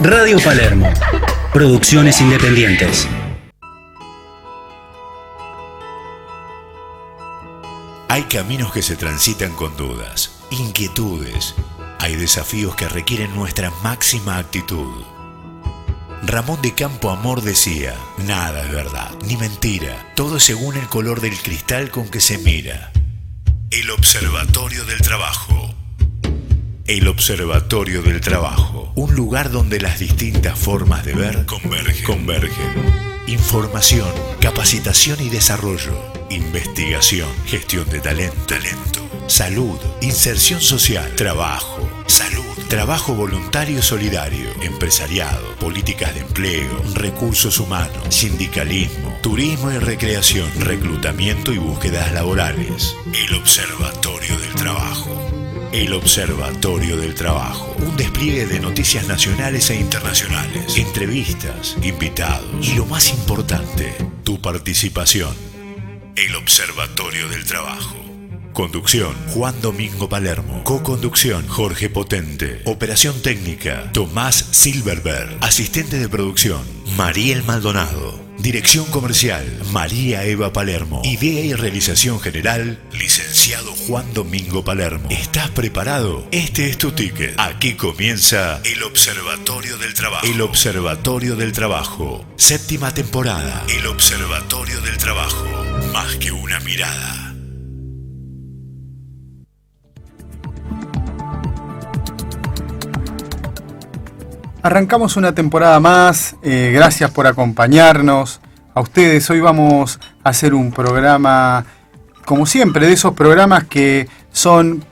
Radio Palermo. Producciones independientes. Hay caminos que se transitan con dudas, inquietudes. Hay desafíos que requieren nuestra máxima actitud. Ramón de Campo Amor decía: nada es verdad, ni mentira, todo es según el color del cristal con que se mira. El Observatorio del Trabajo. El Observatorio del Trabajo, un lugar donde las distintas formas de ver convergen. Información, capacitación y desarrollo, investigación, gestión de talento, salud, inserción social, trabajo, salud, trabajo voluntario y solidario, empresariado, políticas de empleo, recursos humanos, sindicalismo, turismo y recreación, reclutamiento y búsquedas laborales. El Observatorio del Trabajo. El Observatorio del Trabajo, un despliegue de noticias nacionales e internacionales, entrevistas, invitados y lo más importante, tu participación. El Observatorio del Trabajo. Conducción: Juan Domingo Palermo. Co-conducción: Jorge Potente. Operación técnica: Tomás Silverberg. Asistente de producción: Mariel Maldonado. Dirección comercial: María Eva Palermo. Idea y realización general: licenciado Juan Domingo Palermo. ¿Estás preparado? Este es tu ticket. Aquí comienza el Observatorio del Trabajo. El Observatorio del Trabajo. 7ª temporada. El Observatorio del Trabajo. Más que una mirada. Arrancamos una temporada más, gracias por acompañarnos a ustedes. Hoy vamos a hacer un programa, como siempre, de esos programas que son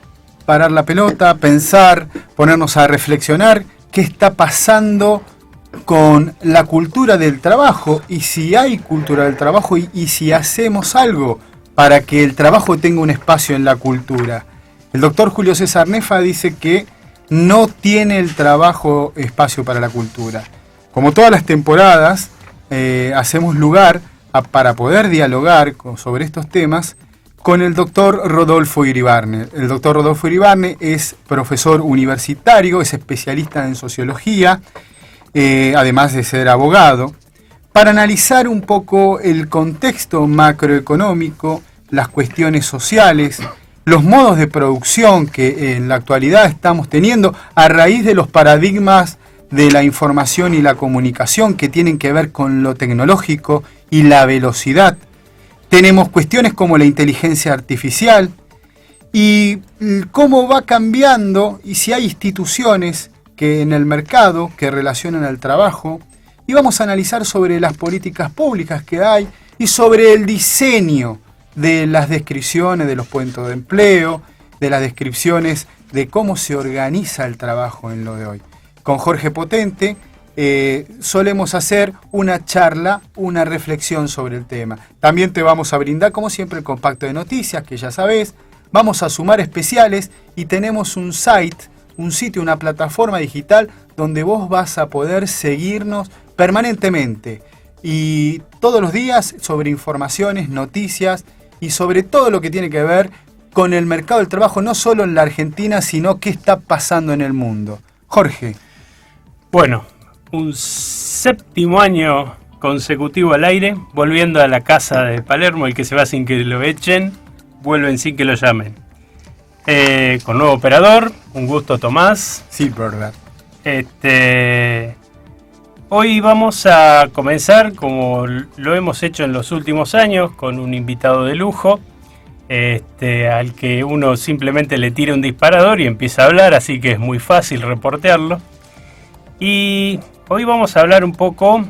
parar la pelota, pensar, ponernos a reflexionar qué está pasando con la cultura del trabajo y si hay cultura del trabajo y si hacemos algo para que el trabajo tenga un espacio en la cultura. El doctor Julio César Nefa dice que no tiene el trabajo espacio para la cultura. Como todas las temporadas, hacemos lugar para poder dialogar sobre estos temas con el doctor Rodolfo Iribarne. El doctor Rodolfo Iribarne es profesor universitario, es especialista en sociología, además de ser abogado, para analizar un poco el contexto macroeconómico, las cuestiones sociales, los modos de producción que en la actualidad estamos teniendo a raíz de los paradigmas de la información y la comunicación que tienen que ver con lo tecnológico y la velocidad. Tenemos cuestiones como la inteligencia artificial y cómo va cambiando y si hay instituciones que en el mercado que relacionan al trabajo. Y vamos a analizar sobre las políticas públicas que hay y sobre el diseño de las descripciones de los puestos de empleo, de las descripciones de cómo se organiza el trabajo en lo de hoy. Con Jorge Potente solemos hacer una charla, una reflexión sobre el tema. También te vamos a brindar, como siempre, el compacto de noticias, que ya sabés. Vamos a sumar especiales y tenemos un sitio, una plataforma digital donde vos vas a poder seguirnos permanentemente. Y todos los días sobre informaciones, noticias, y sobre todo lo que tiene que ver con el mercado del trabajo, no solo en la Argentina, sino qué está pasando en el mundo. Jorge. Bueno, un 7º año consecutivo al aire, volviendo a la casa de Palermo. El que se va sin que lo echen, vuelven sin que lo llamen. Con nuevo operador, un gusto, Tomás. Sí, verdad. Hoy vamos a comenzar, como lo hemos hecho en los últimos años, con un invitado de lujo, al que uno simplemente le tira un disparador y empieza a hablar, así que es muy fácil reportearlo. Y hoy vamos a hablar un poco,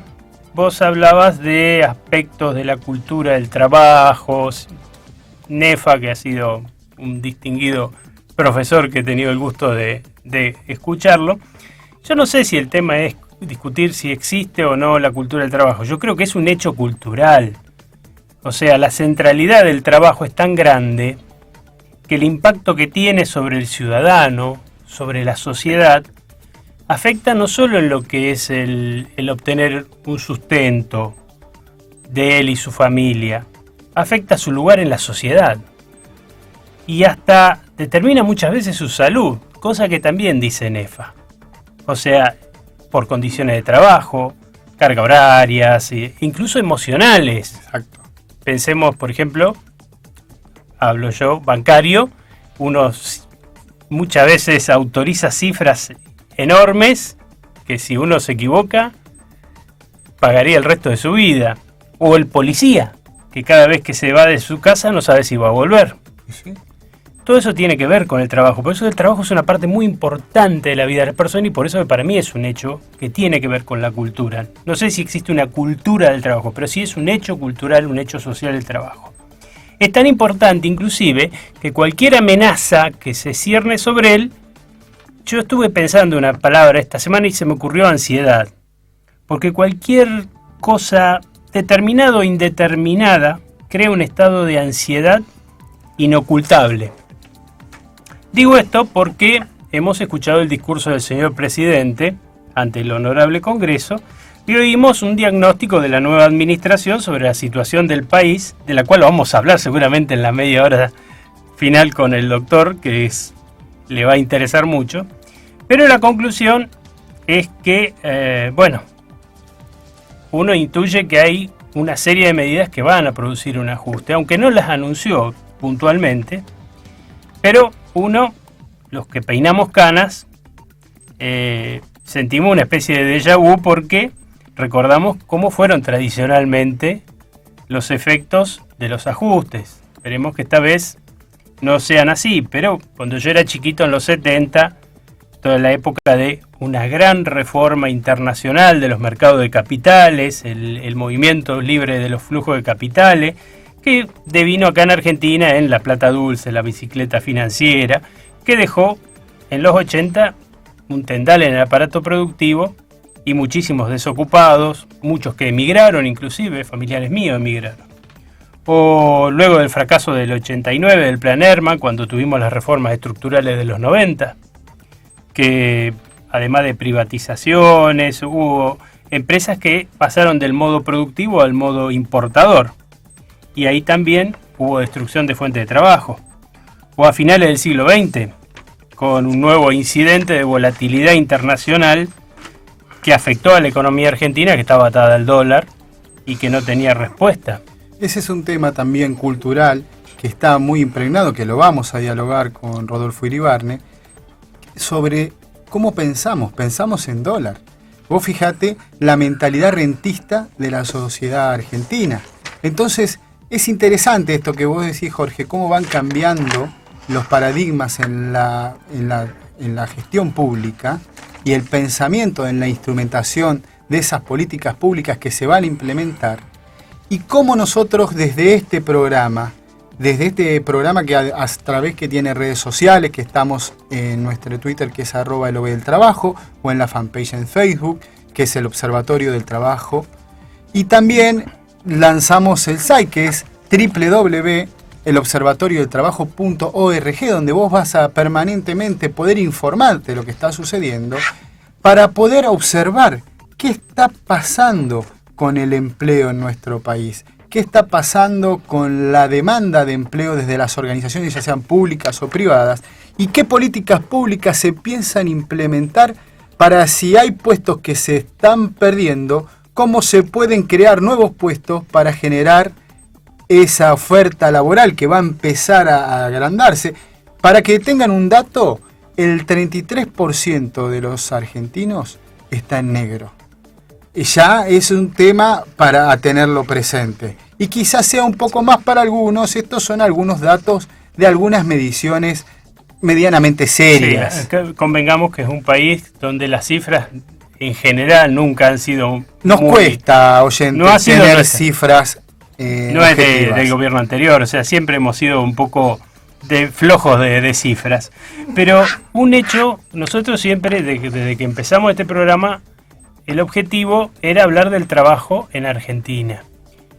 vos hablabas de aspectos de la cultura del trabajo, Nefa, que ha sido un distinguido profesor que he tenido el gusto de escucharlo. Yo no sé si el tema es discutir si existe o no la cultura del trabajo. Yo creo que es un hecho cultural. O sea, la centralidad del trabajo es tan grande que el impacto que tiene sobre el ciudadano, sobre la sociedad, afecta no solo en lo que es el obtener un sustento de él y su familia, afecta su lugar en la sociedad y hasta determina muchas veces su salud, cosa que también dice Nefa. O sea, por condiciones de trabajo, carga horarias, incluso emocionales. Exacto. Pensemos, por ejemplo, hablo yo, bancario, uno muchas veces autoriza cifras enormes que si uno se equivoca pagaría el resto de su vida. O el policía, que cada vez que se va de su casa no sabe si va a volver. ¿Sí? Todo eso tiene que ver con el trabajo. Por eso el trabajo es una parte muy importante de la vida de la persona y por eso para mí es un hecho que tiene que ver con la cultura. No sé si existe una cultura del trabajo, pero sí es un hecho cultural, un hecho social del trabajo. Es tan importante inclusive que cualquier amenaza que se cierne sobre él, yo estuve pensando una palabra esta semana y se me ocurrió ansiedad. Porque cualquier cosa determinada o indeterminada crea un estado de ansiedad inocultable. Digo esto porque hemos escuchado el discurso del señor presidente ante el honorable Congreso y oímos un diagnóstico de la nueva administración sobre la situación del país, de la cual vamos a hablar seguramente en la media hora final con el doctor, que le va a interesar mucho. Pero la conclusión es que, uno intuye que hay una serie de medidas que van a producir un ajuste, aunque no las anunció puntualmente, pero los que peinamos canas, sentimos una especie de déjà vu porque recordamos cómo fueron tradicionalmente los efectos de los ajustes. Esperemos que esta vez no sean así, pero cuando yo era chiquito en los 70, toda la época de una gran reforma internacional de los mercados de capitales, el movimiento libre de los flujos de capitales, que devino acá en Argentina en la plata dulce, la bicicleta financiera, que dejó en los 80 un tendal en el aparato productivo y muchísimos desocupados, muchos que emigraron, inclusive familiares míos emigraron. O luego del fracaso del 89 del Plan Herman, cuando tuvimos las reformas estructurales de los 90, que además de privatizaciones, hubo empresas que pasaron del modo productivo al modo importador. Y ahí también hubo destrucción de fuentes de trabajo. O a finales del siglo XX, con un nuevo incidente de volatilidad internacional que afectó a la economía argentina, que estaba atada al dólar y que no tenía respuesta. Ese es un tema también cultural que está muy impregnado, que lo vamos a dialogar con Rodolfo Iribarne, sobre cómo pensamos en dólar. Vos fijate la mentalidad rentista de la sociedad argentina. Entonces, es interesante esto que vos decís, Jorge, cómo van cambiando los paradigmas en la gestión pública y el pensamiento en la instrumentación de esas políticas públicas que se van a implementar, y cómo nosotros desde este programa que a través que tiene redes sociales, que estamos en nuestro Twitter, que es @elobdeltrabajo, o en la fanpage en Facebook, que es el Observatorio del Trabajo, y también lanzamos el site, que es www.elobservatoriodeltrabajo.org, donde vos vas a permanentemente poder informarte de lo que está sucediendo, para poder observar qué está pasando con el empleo en nuestro país, qué está pasando con la demanda de empleo desde las organizaciones, ya sean públicas o privadas, y qué políticas públicas se piensan implementar para, si hay puestos que se están perdiendo, cómo se pueden crear nuevos puestos para generar esa oferta laboral que va a empezar a agrandarse. Para que tengan un dato, el 33% de los argentinos está en negro. Ya es un tema para tenerlo presente. Y quizás sea un poco más para algunos. Estos son algunos datos de algunas mediciones medianamente serias. Sí, convengamos que es un país donde las cifras en general nunca han sido... Nos cuesta, oyentes, tener cifras no es del gobierno anterior, o sea, siempre hemos sido un poco flojos de cifras. Pero un hecho, nosotros siempre, desde que empezamos este programa, el objetivo era hablar del trabajo en Argentina.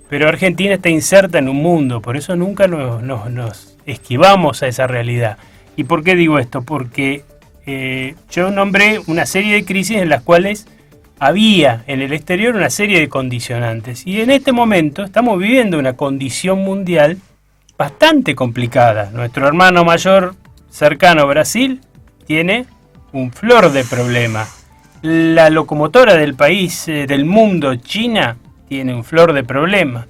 Pero Argentina está inserta en un mundo, por eso nunca nos esquivamos a esa realidad. ¿Y por qué digo esto? Porque yo nombré una serie de crisis en las cuales había en el exterior una serie de condicionantes. Y en este momento estamos viviendo una condición mundial bastante complicada. Nuestro hermano mayor cercano, Brasil, tiene un flor de problema. La locomotora del país, del mundo, China, tiene un flor de problemas.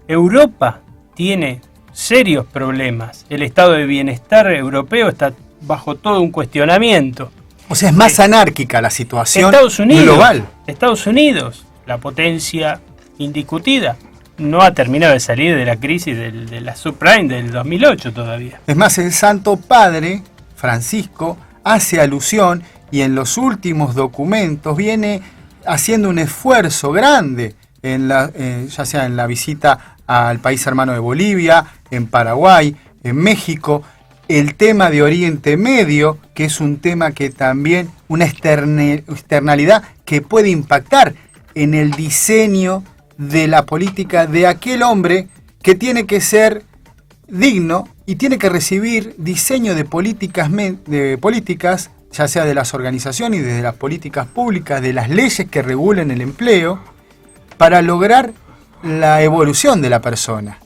Europa tiene serios problemas. El estado de bienestar europeo está bajo todo un cuestionamiento. O sea, es más anárquica la situación Estados Unidos, global. Estados Unidos, la potencia indiscutida, no ha terminado de salir de la crisis de la subprime del 2008 todavía. Es más, el Santo Padre, Francisco, hace alusión y en los últimos documentos viene haciendo un esfuerzo grande, ya sea en la visita al país hermano de Bolivia, en Paraguay, en México, el tema de Oriente Medio, que es un tema que también, una externalidad que puede impactar en el diseño de la política de aquel hombre que tiene que ser digno y tiene que recibir diseño de políticas, ya sea de las organizaciones y de las políticas públicas, de las leyes que regulen el empleo, para lograr la evolución de la persona.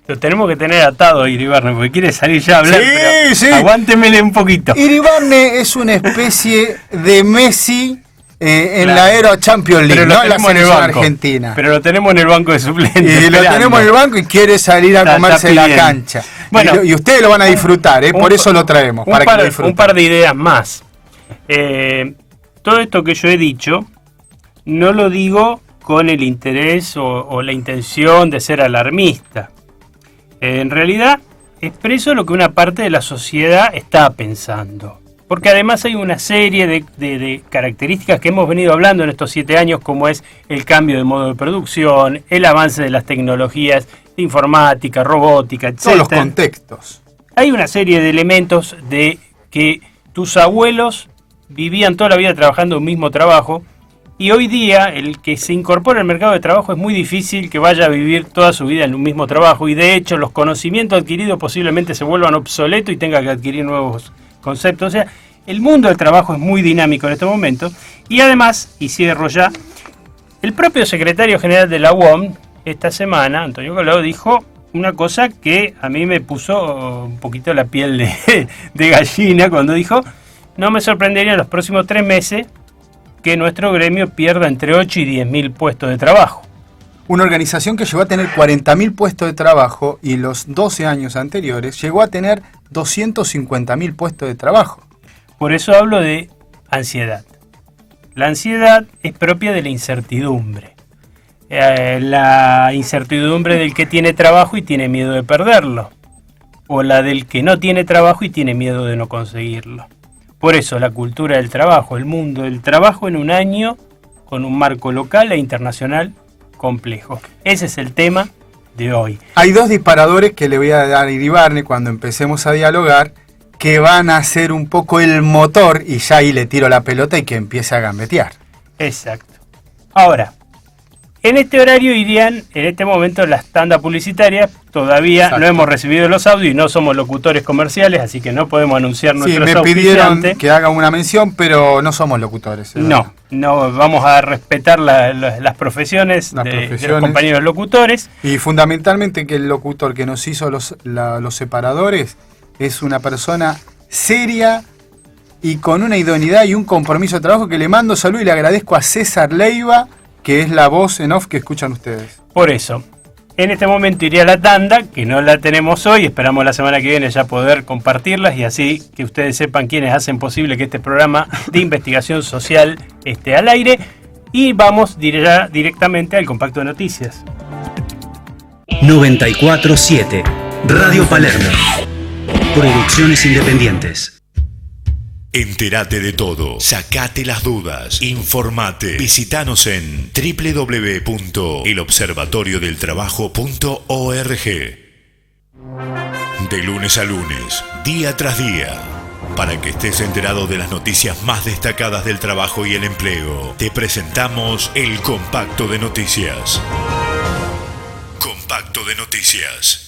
Lo tenemos que tener atado a Iribarne, porque quiere salir ya a hablar, Sí, pero sí. aguántemele un poquito. Iribarne es una especie de Messi en Claro. la Euro Champions League, Pero lo no en la tenemos en el selección banco. argentina. Pero lo tenemos en el banco de suplentes. Y lo esperando. tenemos en el banco y quiere salir a Está comerse la pidiendo. cancha. Bueno, y ustedes lo van a disfrutar, por eso lo traemos, para que lo disfruten. un par de ideas más. Todo esto que yo he dicho, no lo digo con el interés o la intención de ser alarmista. En realidad, expreso lo que una parte de la sociedad está pensando. Porque además hay una serie de características que hemos venido hablando en estos 7 años, como es el cambio de modo de producción, el avance de las tecnologías de informática, robótica, etc. Todos los contextos. Hay una serie de elementos de que tus abuelos vivían toda la vida trabajando un mismo trabajo y hoy día el que se incorpora al mercado de trabajo es muy difícil que vaya a vivir toda su vida en un mismo trabajo y de hecho los conocimientos adquiridos posiblemente se vuelvan obsoletos y tenga que adquirir nuevos conceptos. O sea, el mundo del trabajo es muy dinámico en este momento y además, y cierro ya, el propio secretario general de la UOM esta semana, Antonio Colau, dijo una cosa que a mí me puso un poquito la piel de gallina cuando dijo: no me sorprendería en los próximos 3 meses que nuestro gremio pierda entre 8 y 10.000 puestos de trabajo. Una organización que llegó a tener 40.000 puestos de trabajo y los 12 años anteriores llegó a tener 250.000 puestos de trabajo. Por eso hablo de ansiedad. La ansiedad es propia de la incertidumbre. La incertidumbre del que tiene trabajo y tiene miedo de perderlo. O la del que no tiene trabajo y tiene miedo de no conseguirlo. Por eso la cultura del trabajo, el mundo del trabajo en un año con un marco local e internacional complejo. Ese es el tema de hoy. Hay 2 disparadores que le voy a dar a Iribarne cuando empecemos a dialogar, que van a ser un poco el motor, y ya ahí le tiro la pelota y que empiece a gambetear. Exacto. Ahora, en este horario irían, en este momento, las tandas publicitarias. Todavía Exacto. no hemos recibido los audios y no somos locutores comerciales, así que no podemos anunciar Sí, nuestros me pidieron auspiciantes. que haga una mención, pero no somos locutores. No, vamos a respetar las profesiones, Las de profesiones. los compañeros locutores. Y fundamentalmente que el locutor que nos hizo los separadores es una persona seria y con una idoneidad y un compromiso de trabajo, que le mando salud y le agradezco a César Leiva, que es la voz en off que escuchan ustedes. Por eso, en este momento iría la tanda, que no la tenemos hoy, esperamos la semana que viene ya poder compartirlas y así que ustedes sepan quiénes hacen posible que este programa de investigación social esté al aire. Y vamos directamente al compacto de noticias. 94.7 Radio Palermo. Producciones independientes. Entérate de todo, sacate las dudas, informate. Visítanos en www.elobservatoriodeltrabajo.org. De lunes a lunes, día tras día, para que estés enterado de las noticias más destacadas del trabajo y el empleo, te presentamos el Compacto de Noticias. Compacto de Noticias.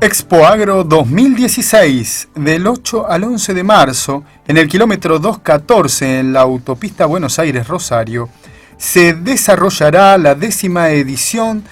Expo Agro 2016, del 8 al 11 de marzo, en el kilómetro 214 en la autopista Buenos Aires-Rosario, se desarrollará la 10ª edición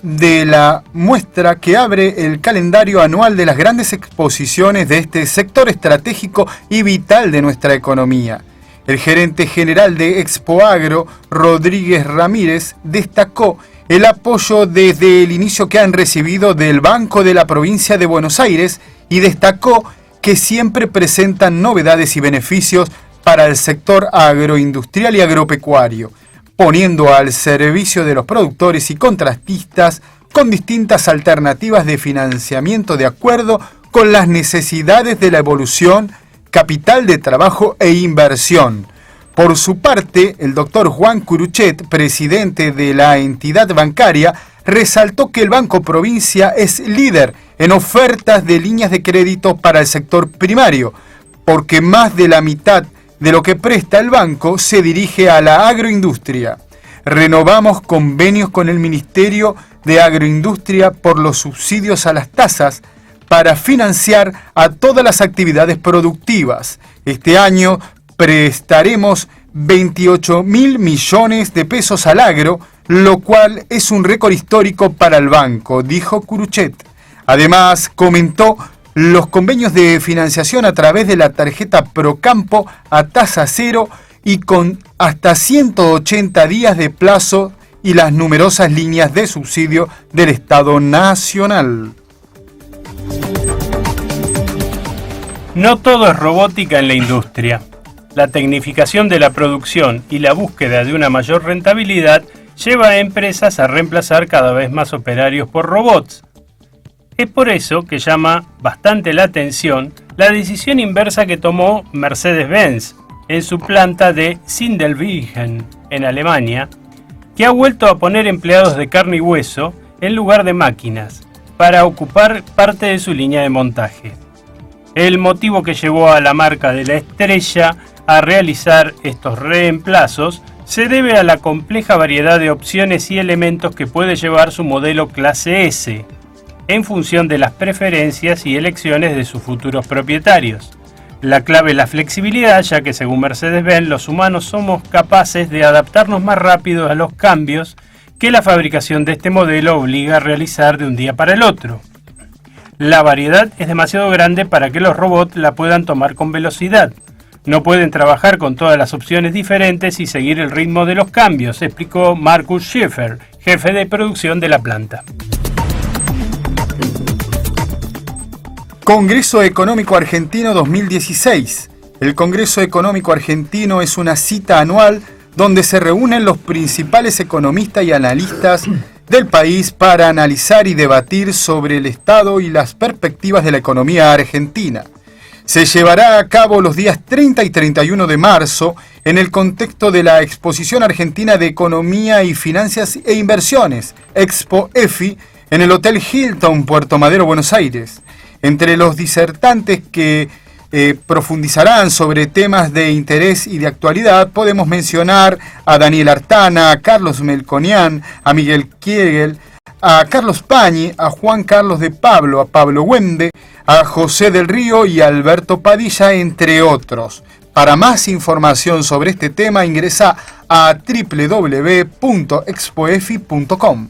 de la muestra que abre el calendario anual de las grandes exposiciones de este sector estratégico y vital de nuestra economía. El gerente general de Expoagro, Rodríguez Ramírez, destacó el apoyo desde el inicio que han recibido del Banco de la Provincia de Buenos Aires y destacó que siempre presentan novedades y beneficios para el sector agroindustrial y agropecuario, poniendo al servicio de los productores y contratistas con distintas alternativas de financiamiento de acuerdo con las necesidades de la evolución, capital de trabajo e inversión. Por su parte, el doctor Juan Curuchet, presidente de la entidad bancaria, resaltó que el Banco Provincia es líder en ofertas de líneas de crédito para el sector primario, porque más de la mitad de lo que presta el banco se dirige a la agroindustria. Renovamos convenios con el Ministerio de Agroindustria por los subsidios a las tasas para financiar a todas las actividades productivas. Este año prestaremos 28.000 millones de pesos al agro, lo cual es un récord histórico para el banco, dijo Curuchet. Además, comentó los convenios de financiación a través de la tarjeta Procampo a tasa cero y con hasta 180 días de plazo y las numerosas líneas de subsidio del Estado Nacional. No todo es robótica en la industria. La tecnificación de la producción y la búsqueda de una mayor rentabilidad lleva a empresas a reemplazar cada vez más operarios por robots. Es por eso que llama bastante la atención la decisión inversa que tomó Mercedes-Benz en su planta de Sindelfingen, en Alemania, que ha vuelto a poner empleados de carne y hueso en lugar de máquinas para ocupar parte de su línea de montaje. El motivo que llevó a la marca de la estrella a realizar estos reemplazos se debe a la compleja variedad de opciones y elementos que puede llevar su modelo clase S, en función de las preferencias y elecciones de sus futuros propietarios. La clave es la flexibilidad, ya que según Mercedes-Benz, los humanos somos capaces de adaptarnos más rápido a los cambios que la fabricación de este modelo obliga a realizar de un día para el otro. La variedad es demasiado grande para que los robots la puedan tomar con velocidad. No pueden trabajar con todas las opciones diferentes y seguir el ritmo de los cambios, explicó Markus Schäfer, jefe de producción de la planta. Congreso Económico Argentino 2016. El Congreso Económico Argentino es una cita anual donde se reúnen los principales economistas y analistas del país para analizar y debatir sobre el estado y las perspectivas de la economía argentina. Se llevará a cabo los días 30 y 31 de marzo en el contexto de la Exposición Argentina de Economía y Finanzas e Inversiones, Expo EFI, en el Hotel Hilton, Puerto Madero, Buenos Aires. Entre los disertantes que profundizarán sobre temas de interés y de actualidad, podemos mencionar a Daniel Artana, a Carlos Melconian, a Miguel Kiegel, a Carlos Pañi, a Juan Carlos de Pablo, a Pablo Wende, a José del Río y a Alberto Padilla, entre otros. Para más información sobre este tema, ingresa a www.expoefi.com.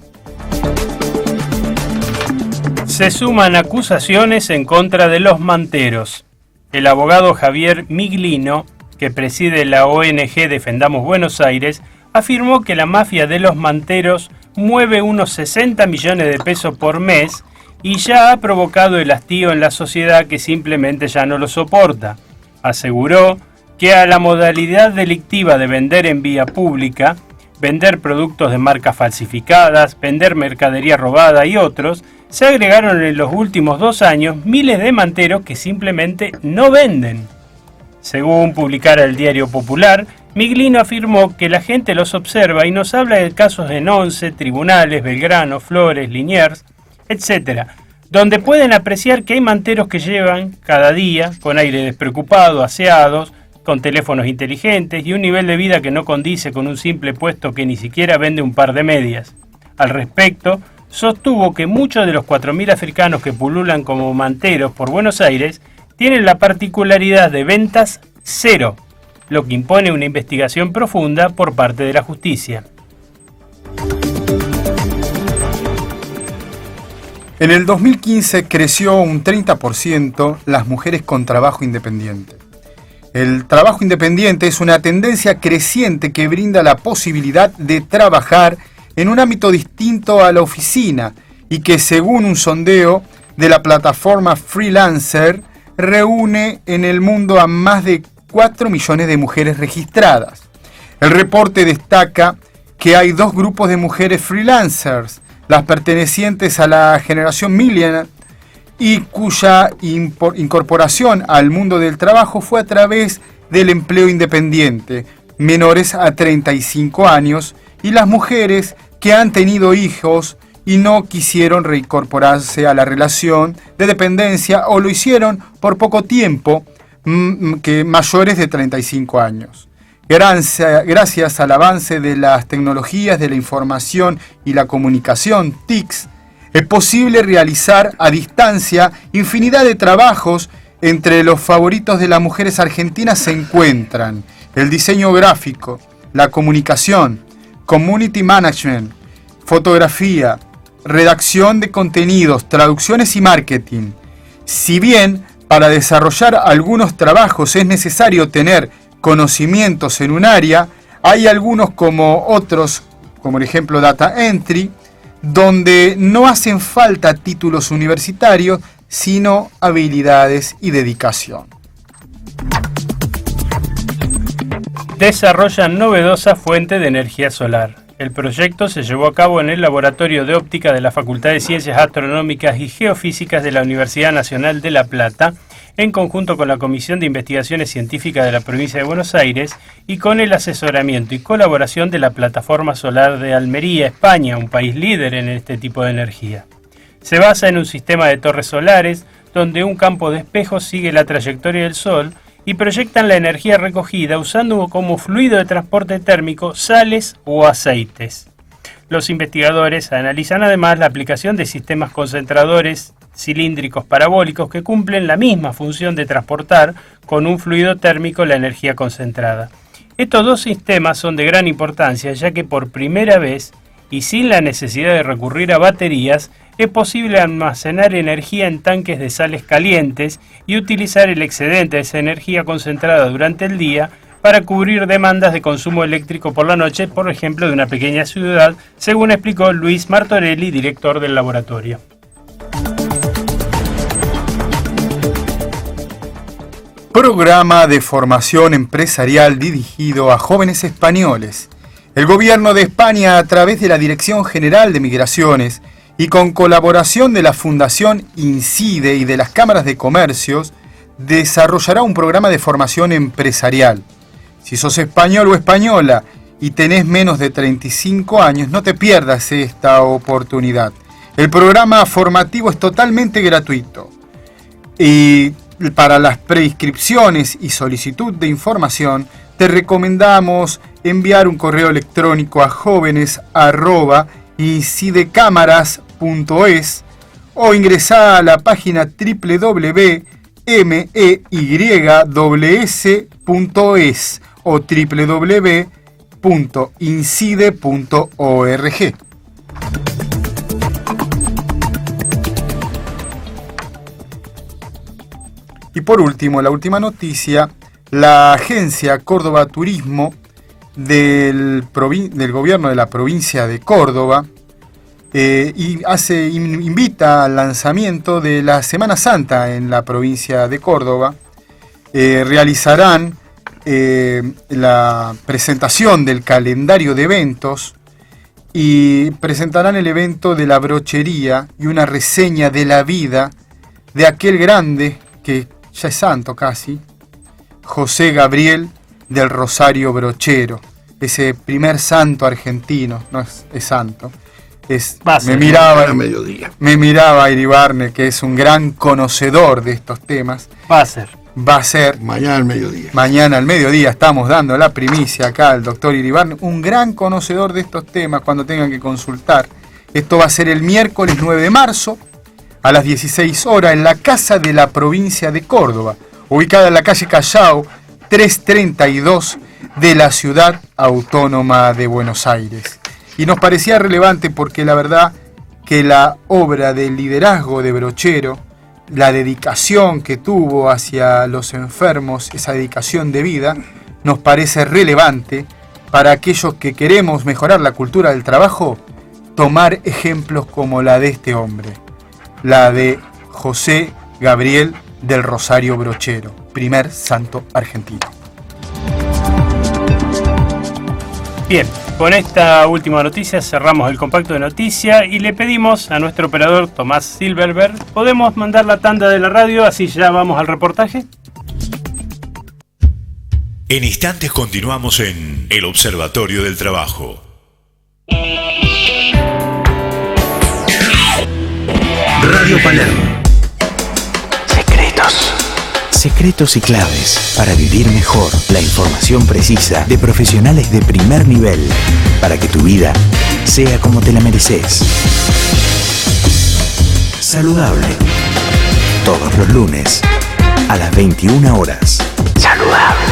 Se suman acusaciones en contra de los manteros. El abogado Javier Miglino, que preside la ONG Defendamos Buenos Aires, afirmó que la mafia de los manteros mueve unos 60 millones de pesos por mes y ya ha provocado el hastío en la sociedad que simplemente ya no lo soporta. Aseguró que a la modalidad delictiva de vender en vía pública, vender productos de marcas falsificadas, vender mercadería robada y otros, se agregaron en los últimos 2 años miles de manteros que simplemente no venden. Según publicara el Diario Popular, Miglino afirmó que la gente los observa y nos habla de casos en Once, Tribunales, Belgrano, Flores, Liniers, etc., donde pueden apreciar que hay manteros que llevan cada día con aire despreocupado, aseados, con teléfonos inteligentes y un nivel de vida que no condice con un simple puesto que ni siquiera vende un par de medias. Al respecto, sostuvo que muchos de los 4.000 africanos que pululan como manteros por Buenos Aires tienen la particularidad de ventas cero, lo que impone una investigación profunda por parte de la justicia. En el 2015 creció un 30% las mujeres con trabajo independiente. El trabajo independiente es una tendencia creciente que brinda la posibilidad de trabajar en un ámbito distinto a la oficina y que, según un sondeo de la plataforma Freelancer, reúne en el mundo a más de 4 millones de mujeres registradas. El reporte destaca que hay 2 grupos de mujeres freelancers, las pertenecientes a la generación millennial y cuya incorporación al mundo del trabajo fue a través del empleo independiente, menores a 35 años, y las mujeres que han tenido hijos y no quisieron reincorporarse a la relación de dependencia o lo hicieron por poco tiempo, que mayores de 35 años. Gracias al avance de las tecnologías de la información y la comunicación, TICs, es posible realizar a distancia infinidad de trabajos. Entre los favoritos de las mujeres argentinas se encuentran el diseño gráfico, la comunicación, community management, fotografía, redacción de contenidos, traducciones y marketing. Si bien para desarrollar algunos trabajos es necesario tener conocimientos en un área, hay algunos como otros, como por ejemplo Data Entry, donde no hacen falta títulos universitarios, sino habilidades y dedicación. Desarrollan novedosa fuente de energía solar. El proyecto se llevó a cabo en el Laboratorio de Óptica de la Facultad de Ciencias Astronómicas y Geofísicas de la Universidad Nacional de La Plata, en conjunto con la Comisión de Investigaciones Científicas de la Provincia de Buenos Aires y con el asesoramiento y colaboración de la Plataforma Solar de Almería, España, un país líder en este tipo de energía. Se basa en un sistema de torres solares donde un campo de espejo sigue la trayectoria del Sol y proyectan la energía recogida usando como fluido de transporte térmico sales o aceites. Los investigadores analizan además la aplicación de sistemas concentradores cilíndricos parabólicos que cumplen la misma función de transportar con un fluido térmico la energía concentrada. Estos 2 sistemas son de gran importancia, ya que por primera vez y sin la necesidad de recurrir a baterías, es posible almacenar energía en tanques de sales calientes y utilizar el excedente de esa energía concentrada durante el día para cubrir demandas de consumo eléctrico por la noche, por ejemplo, de una pequeña ciudad, según explicó Luis Martorelli, director del laboratorio. Programa de formación empresarial dirigido a jóvenes españoles. El Gobierno de España, a través de la Dirección General de Migraciones y con colaboración de la Fundación INCIDE y de las cámaras de comercios, desarrollará un programa de formación empresarial. Si sos español o española y tenés menos de 35 años, no te pierdas esta oportunidad. El programa formativo es totalmente gratuito. Y para las preinscripciones y solicitud de información, te recomendamos enviar un correo electrónico a jóvenes@incidecámaras.es o ingresar a la página www.meys.es o www.incide.org. Y por último, la última noticia, la agencia Córdoba Turismo del gobierno de la provincia de Córdoba invita al lanzamiento de la Semana Santa en la provincia de Córdoba. Realizarán la presentación del calendario de eventos y presentarán el evento de la brochería y una reseña de la vida de aquel grande que ya es santo casi, José Gabriel del Rosario Brochero, ese primer santo argentino, no es santo. Me miraba Iribarne, que es un gran conocedor de estos temas. Va a ser mañana al mediodía. Mañana al mediodía estamos dando la primicia acá al doctor Iribarne, un gran conocedor de estos temas cuando tengan que consultar. Esto va a ser el miércoles 9 de marzo a las 16 horas en la Casa de la Provincia de Córdoba, ubicada en la calle Callao 332 de la Ciudad Autónoma de Buenos Aires. Y nos parecía relevante porque la verdad que la obra del liderazgo de Brochero, la dedicación que tuvo hacia los enfermos, esa dedicación de vida, nos parece relevante para aquellos que queremos mejorar la cultura del trabajo, tomar ejemplos como la de este hombre, la de José Gabriel del Rosario Brochero, primer santo argentino. Bien, con esta última noticia cerramos el compacto de noticias y le pedimos a nuestro operador Tomás Silverberg, ¿podemos mandar la tanda de la radio? Así ya vamos al reportaje. En instantes continuamos en El Observatorio del Trabajo. Radio Palermo. Secretos y claves para vivir mejor. La información precisa de profesionales de primer nivel para que tu vida sea como te la mereces. Saludable. Todos los lunes a las 21 horas. Saludable.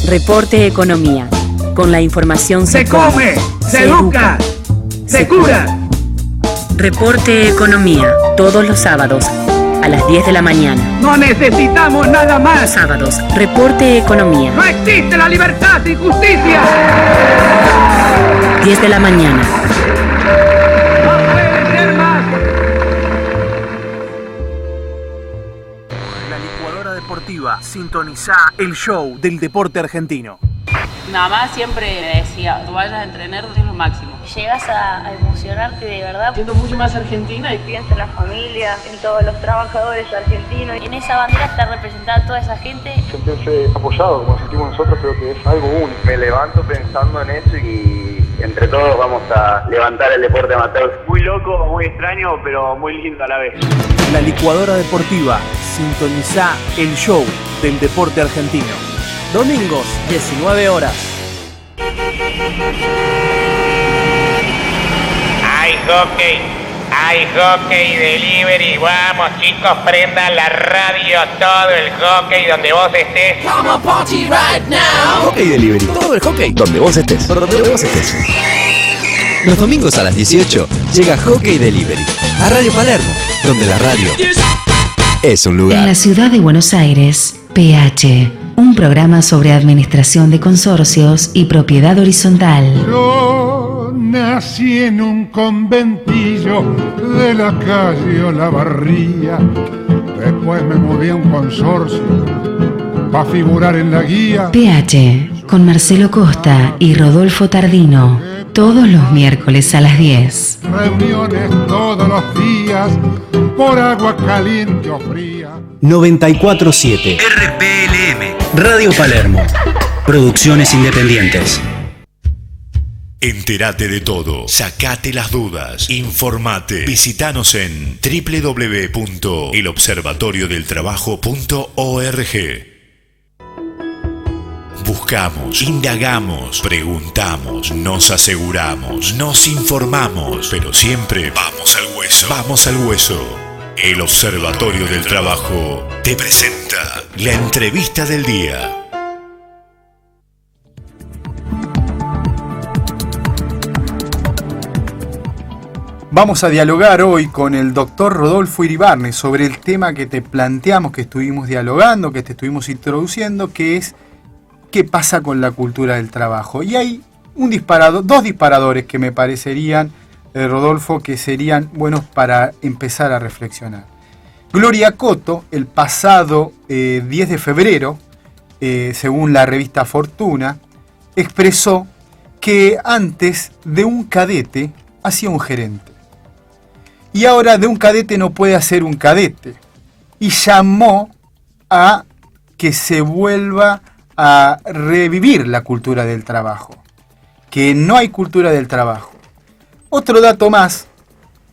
Reporte Economía. Con la información se come, se educa, se cura. Reporte Economía, todos los sábados, a las 10 de la mañana. No necesitamos nada más. Sábados, Reporte Economía. No existe la libertad sin justicia. 10 de la mañana. No puede ser más. La licuadora deportiva, sintoniza el show del deporte argentino. Mamá siempre me decía, tú vayas a entrenar, es lo máximo. Llegas a emocionarte de verdad. Siento mucho más argentina y pienso en la familia, en todos los trabajadores argentinos. En esa bandera está representada toda esa gente. Sentirse apoyado, como sentimos nosotros, creo que es algo único. Me levanto pensando en eso y entre todos vamos a levantar el deporte amateur. Muy loco, muy extraño, pero muy lindo a la vez. La licuadora deportiva, sintoniza el show del deporte argentino. Domingos, 19 horas. Hay hockey delivery, vamos chicos, prendan la radio, todo el hockey donde vos estés. Come on, party right now. Hockey delivery, todo el hockey donde vos estés. Los domingos a las 18 llega Hockey Delivery a Radio Palermo, donde la radio es un lugar. En la ciudad de Buenos Aires, PH, un programa sobre administración de consorcios y propiedad horizontal. Yo nací en un conventillo de la calle Olavarría. Después me moví a un consorcio para figurar en la guía. PH, con Marcelo Costa y Rodolfo Tardino. Todos los miércoles a las 10. Reuniones todos los días, por agua caliente o fría. 94.7 RPLM, Radio Palermo. Producciones independientes. Entérate de todo, sacate las dudas, informate. Visítanos en www.elobservatoriodeltrabajo.org. Buscamos, indagamos, preguntamos, nos aseguramos, nos informamos, pero siempre vamos al hueso. Vamos al hueso. El Observatorio del Trabajo te presenta la entrevista del día. Vamos a dialogar hoy con el doctor Rodolfo Iribarne sobre el tema que te planteamos, que estuvimos dialogando, que te estuvimos introduciendo, que es ¿qué pasa con la cultura del trabajo? Y hay dos disparadores que me parecerían, Rodolfo, que serían buenos para empezar a reflexionar. Gloria Cotto, el pasado 10 de febrero, según la revista Fortuna, expresó que antes de un cadete hacía un gerente. Y ahora de un cadete no puede hacer un cadete. Y llamó a que se vuelva a revivir la cultura del trabajo, que no hay cultura del trabajo. Otro dato más,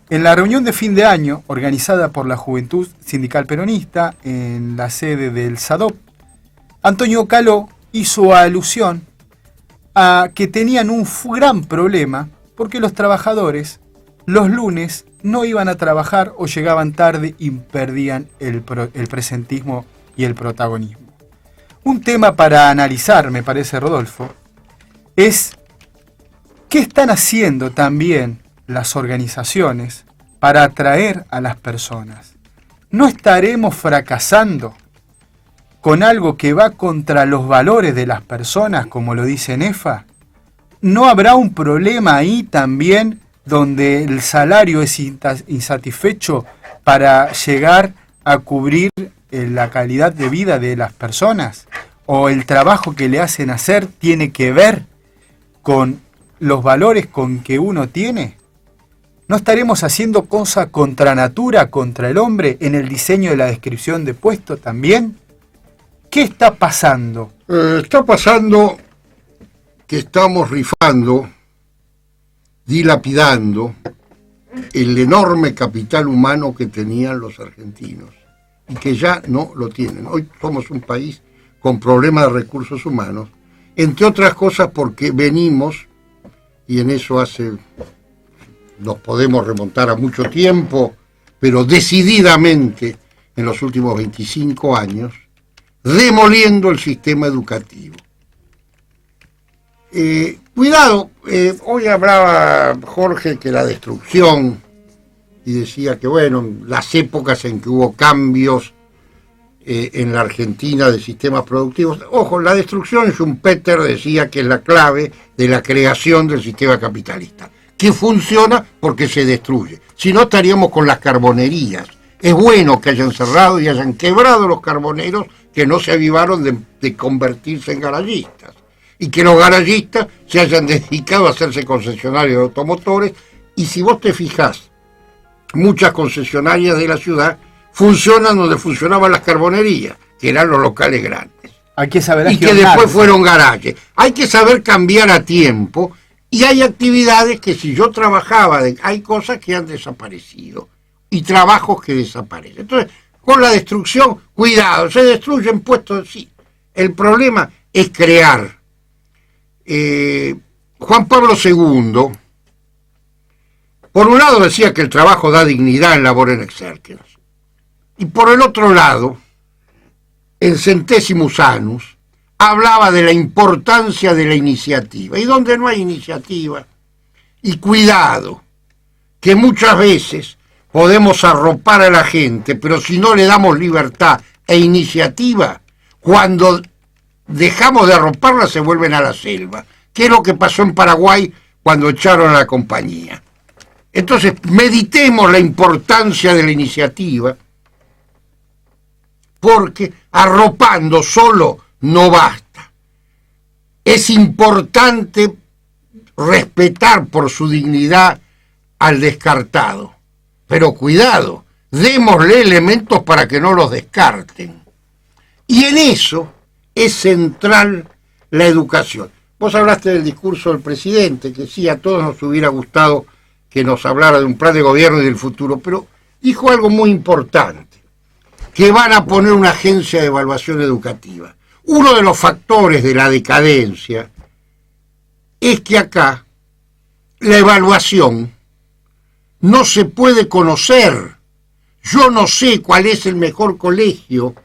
en la reunión de fin de año organizada por la Juventud Sindical Peronista en la sede del SADOP, Antonio Caló hizo alusión a que tenían un gran problema porque los trabajadores los lunes no iban a trabajar o llegaban tarde y perdían el presentismo y el protagonismo. Un tema para analizar, me parece, Rodolfo, es qué están haciendo también las organizaciones para atraer a las personas. ¿No estaremos fracasando con algo que va contra los valores de las personas, como lo dice NEFA? ¿No habrá un problema ahí también donde el salario es insatisfecho para llegar a cubrir la calidad de vida de las personas? ¿O el trabajo que le hacen hacer tiene que ver con los valores con que uno tiene? ¿No estaremos haciendo cosas contra natura, contra el hombre, en el diseño de la descripción de puesto también? ¿Qué está pasando? Está pasando que estamos rifando, dilapidando el enorme capital humano que tenían los argentinos y que ya no lo tienen. Hoy somos un país con problemas de recursos humanos, entre otras cosas porque venimos, y en eso nos podemos remontar a mucho tiempo, pero decididamente en los últimos 25 años, demoliendo el sistema educativo. Cuidado, hoy hablaba Jorge que la destrucción, y decía que bueno, las épocas en que hubo cambios en la Argentina de sistemas productivos, ojo, la destrucción, Schumpeter decía que es la clave de la creación del sistema capitalista, que funciona porque se destruye. Si no, estaríamos con las carbonerías. Es bueno que hayan cerrado y hayan quebrado los carboneros que no se avivaron de convertirse en garagistas, y que los garagistas se hayan dedicado a hacerse concesionarios de automotores. Y si vos te fijás, muchas concesionarias de la ciudad funcionan donde funcionaban las carbonerías, que eran los locales grandes. Hay que saber y que después fueron garajes. Hay que saber cambiar a tiempo, y hay actividades que si yo trabajaba, hay cosas que han desaparecido, y trabajos que desaparecen. Entonces, con la destrucción, cuidado, se destruyen puestos, sí. El problema es crear. Juan Pablo II, por un lado decía que el trabajo da dignidad en labor exercens, y por el otro lado, en Centesimus Annus, hablaba de la importancia de la iniciativa, y donde no hay iniciativa, y cuidado, que muchas veces podemos arropar a la gente, pero si no le damos libertad e iniciativa, cuando dejamos de arroparla se vuelven a la selva, que es lo que pasó en Paraguay cuando echaron a la compañía. Entonces, meditemos la importancia de la iniciativa, porque arropando solo no basta. Es importante respetar por su dignidad al descartado, pero cuidado, démosle elementos para que no los descarten. Y en eso es central la educación. Vos hablaste del discurso del presidente, que sí, a todos nos hubiera gustado que nos hablara de un plan de gobierno y del futuro, pero dijo algo muy importante, que van a poner una agencia de evaluación educativa. Uno de los factores de la decadencia es que acá la evaluación no se puede conocer. Yo no sé cuál es el mejor colegio,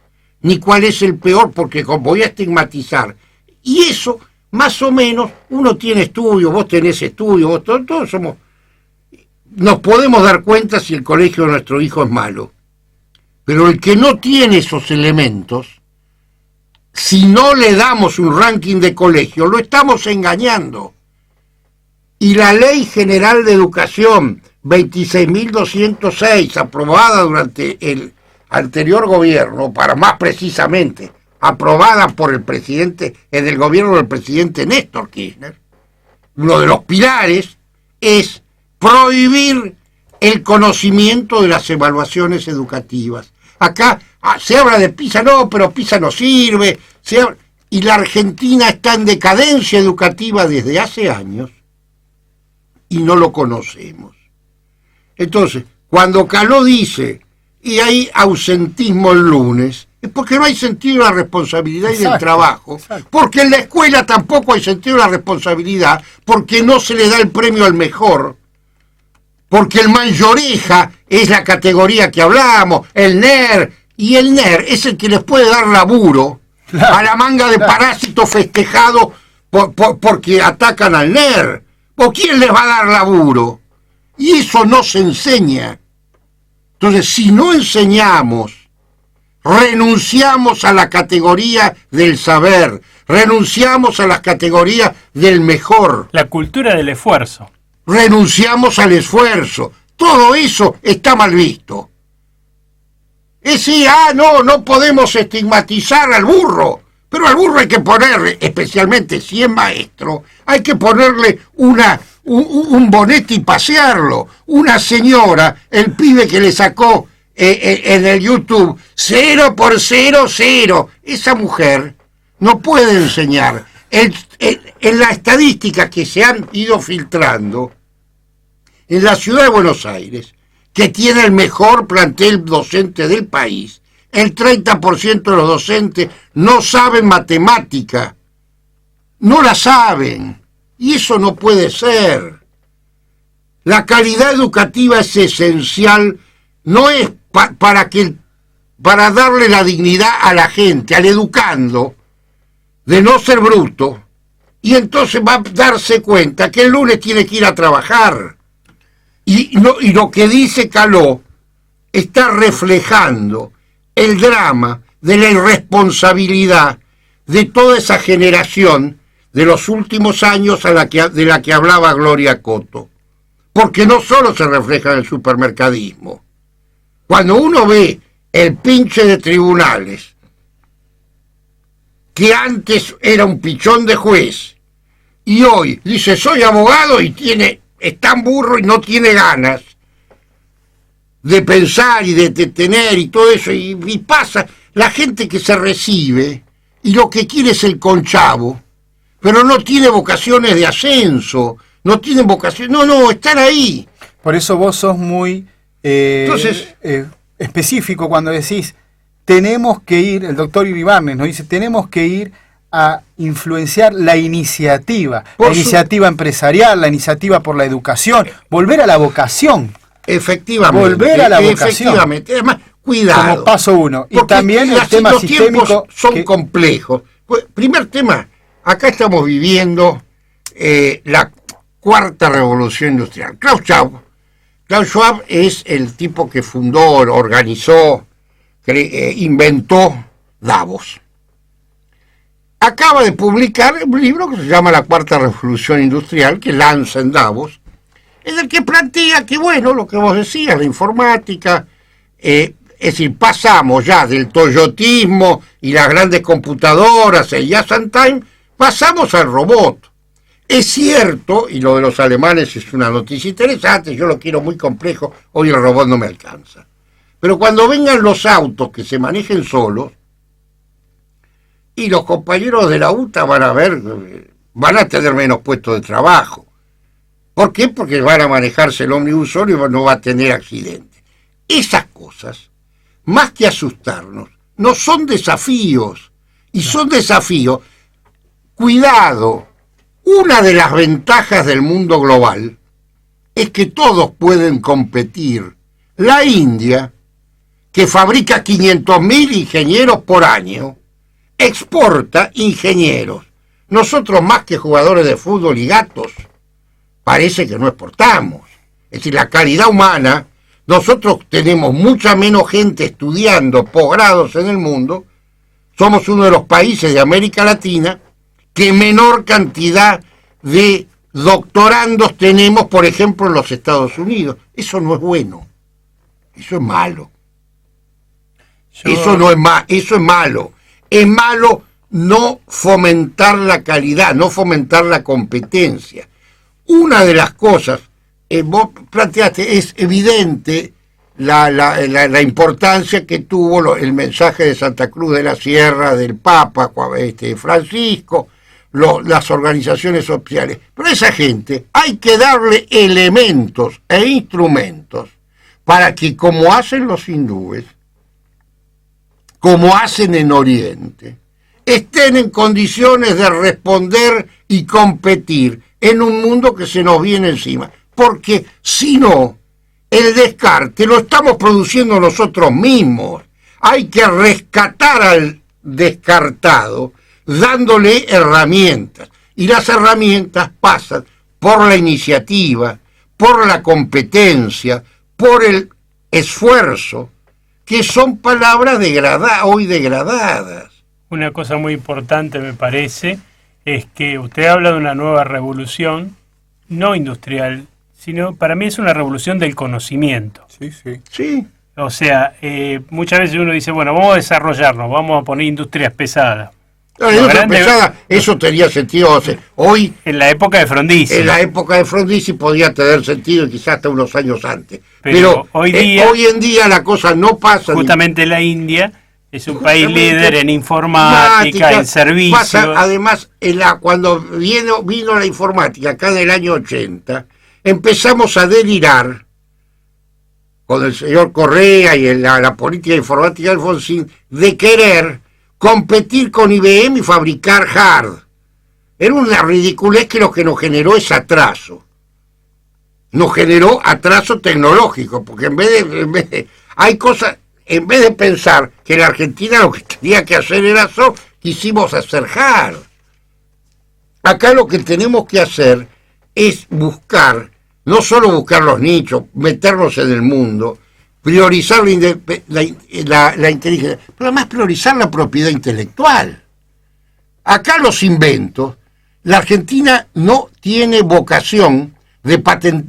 ni cuál es el peor, porque voy a estigmatizar. Y eso, más o menos, uno tiene estudios, vos tenés estudios, todos somos... Nos podemos dar cuenta si el colegio de nuestro hijo es malo. Pero el que no tiene esos elementos, si no le damos un ranking de colegio, lo estamos engañando. Y la Ley General de Educación 26.206, aprobada durante el anterior gobierno, para más precisamente, aprobada por el presidente, en el gobierno del presidente Néstor Kirchner, uno de los pilares es prohibir el conocimiento de las evaluaciones educativas. Acá se habla de PISA, no, pero PISA no sirve, y la Argentina está en decadencia educativa desde hace años y no lo conocemos. Entonces, cuando Caló dice, y hay ausentismo el lunes, es porque no hay sentido de la responsabilidad y del trabajo, porque en la escuela tampoco hay sentido de la responsabilidad, porque no se le da el premio al mejor, porque el manjoreja es la categoría que hablábamos, el NER, y el NER es el que les puede dar laburo a la manga de parásitos festejados porque atacan al NER. ¿O quién les va a dar laburo? Y eso no se enseña. Entonces, si no enseñamos, renunciamos a la categoría del saber, renunciamos a las categorías del mejor. La cultura del esfuerzo. Renunciamos al esfuerzo. Todo eso está mal visto. Es decir, no podemos estigmatizar al burro. Pero al burro hay que ponerle, especialmente si es maestro, hay que ponerle un bonete y pasearlo. Una señora, el pibe que le sacó en el YouTube, 0 por 0, 0. Esa mujer no puede enseñar. En las estadísticas que se han ido filtrando, en la ciudad de Buenos Aires, que tiene el mejor plantel docente del país, el 30% de los docentes no saben matemática. No la saben. Y eso no puede ser. La calidad educativa es esencial, no es para darle la dignidad a la gente, al educando, de no ser bruto, y entonces va a darse cuenta que el lunes tiene que ir a trabajar. Y lo que dice Caló está reflejando el drama de la irresponsabilidad de toda esa generación de los últimos años de la que hablaba Gloria Cotto. Porque no solo se refleja en el supermercadismo. Cuando uno ve el pinche de tribunales, que antes era un pichón de juez, y hoy dice soy abogado y es tan burro y no tiene ganas de pensar y de tener y todo eso, y pasa la gente que se recibe y lo que quiere es el conchavo, pero no tiene vocaciones de ascenso, no tienen vocación, están ahí. Por eso vos sos muy específico cuando decís tenemos que ir, el doctor Iribarnes nos dice, tenemos que ir a influenciar la iniciativa empresarial, la iniciativa por la educación, volver a la vocación. Efectivamente. Volver a la vocación. Efectivamente. Además, cuidado. Como paso 1. Y también el tema los sistémico. Tiempos son complejos. Primer tema, acá estamos viviendo la cuarta revolución industrial. Klaus Schwab es el tipo que fundó, organizó, inventó Davos. Acaba de publicar un libro que se llama La Cuarta Revolución Industrial, que lanza en Davos, en el que plantea que, bueno, lo que vos decías, la informática, es decir, pasamos ya del toyotismo y las grandes computadoras, el just in time, pasamos al robot. Es cierto, y lo de los alemanes es una noticia interesante, yo lo quiero muy complejo, hoy el robot no me alcanza. Pero cuando vengan los autos que se manejen solos, y los compañeros de la UTA van a tener menos puestos de trabajo. ¿Por qué? Porque van a manejarse el ómnibus solo y no va a tener accidentes. Esas cosas, más que asustarnos, no son desafíos. Y son desafíos. Cuidado, una de las ventajas del mundo global es que todos pueden competir. La India, que fabrica 500.000 ingenieros por año, exporta ingenieros. Nosotros, más que jugadores de fútbol y gatos, parece que no exportamos. Es decir, la calidad humana, nosotros tenemos mucha menos gente estudiando posgrados en el mundo, somos uno de los países de América Latina que menor cantidad de doctorandos tenemos, por ejemplo, en los Estados Unidos. Eso no es bueno, eso es malo. Eso es malo. Es malo no fomentar la calidad, no fomentar la competencia. Una de las cosas, vos planteaste, es evidente la importancia que tuvo el mensaje de Santa Cruz de la Sierra, del Papa Francisco, las organizaciones sociales. Pero a esa gente hay que darle elementos e instrumentos para que, como hacen los hindúes, como hacen en Oriente, estén en condiciones de responder y competir en un mundo que se nos viene encima. Porque si no, el descarte lo estamos produciendo nosotros mismos. Hay que rescatar al descartado dándole herramientas. Y las herramientas pasan por la iniciativa, por la competencia, por el esfuerzo, que son palabras hoy degradadas. Una cosa muy importante, me parece, es que usted habla de una nueva revolución, no industrial, sino para mí es una revolución del conocimiento. Sí. O sea, muchas veces uno dice, bueno, vamos a desarrollarnos, vamos a poner industrias pesadas. La industria pesada, eso tenía sentido hoy. En la época de Frondizi. En la época de Frondizi podía tener sentido, quizás hasta unos años antes. Pero hoy en día la cosa no pasa. Justamente la India es un país líder en informática, en servicios. Además, cuando vino la informática, acá en el año 80, empezamos a delirar con el señor Correa y la política informática de Alfonsín, de querer competir con IBM y fabricar hard. Era una ridiculez que lo que nos generó es atraso. Nos generó atraso tecnológico, porque en vez de pensar que la Argentina lo que tenía que hacer era soft, quisimos hacer hard. Acá lo que tenemos que hacer es no solo buscar los nichos, meternos en el mundo, priorizar la inteligencia, pero además priorizar la propiedad intelectual. Acá los inventos, la Argentina no tiene vocación de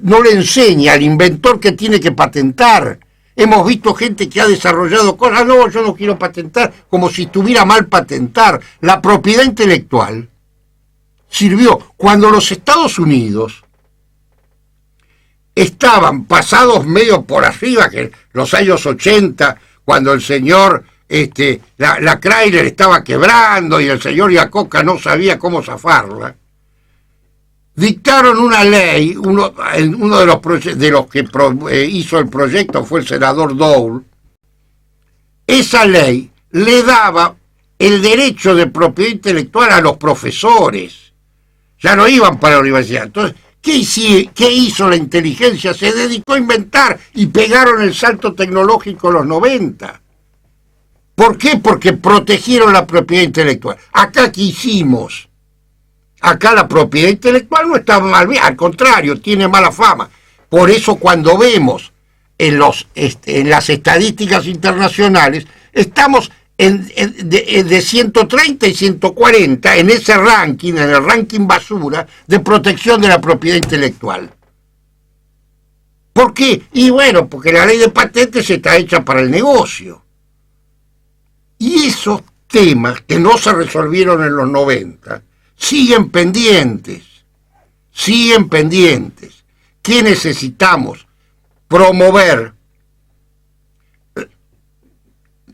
no le enseña al inventor que tiene que patentar. Hemos visto gente que ha desarrollado cosas, no, yo no quiero patentar, como si estuviera mal patentar. La propiedad intelectual sirvió cuando los Estados Unidos estaban pasados medio por arriba, que en los años 80, cuando el señor, la Chrysler estaba quebrando y el señor Iacocca no sabía cómo zafarla, dictaron una ley, uno de los que hizo el proyecto fue el senador Dole. Esa ley le daba el derecho de propiedad intelectual a los profesores, ya no iban para la universidad. Entonces, ¿qué hizo la inteligencia? Se dedicó a inventar y pegaron el salto tecnológico en los 90. ¿Por qué? Porque protegieron la propiedad intelectual. Acá, ¿qué hicimos? Acá la propiedad intelectual no está mal bien, al contrario, tiene mala fama. Por eso cuando vemos en las estadísticas internacionales, estamos de 130 y 140 en ese ranking, en el ranking basura de protección de la propiedad intelectual. ¿Por qué? Y bueno, porque la ley de patentes está hecha para el negocio. Y esos temas que no se resolvieron en los 90 siguen pendientes. ¿Qué necesitamos? Promover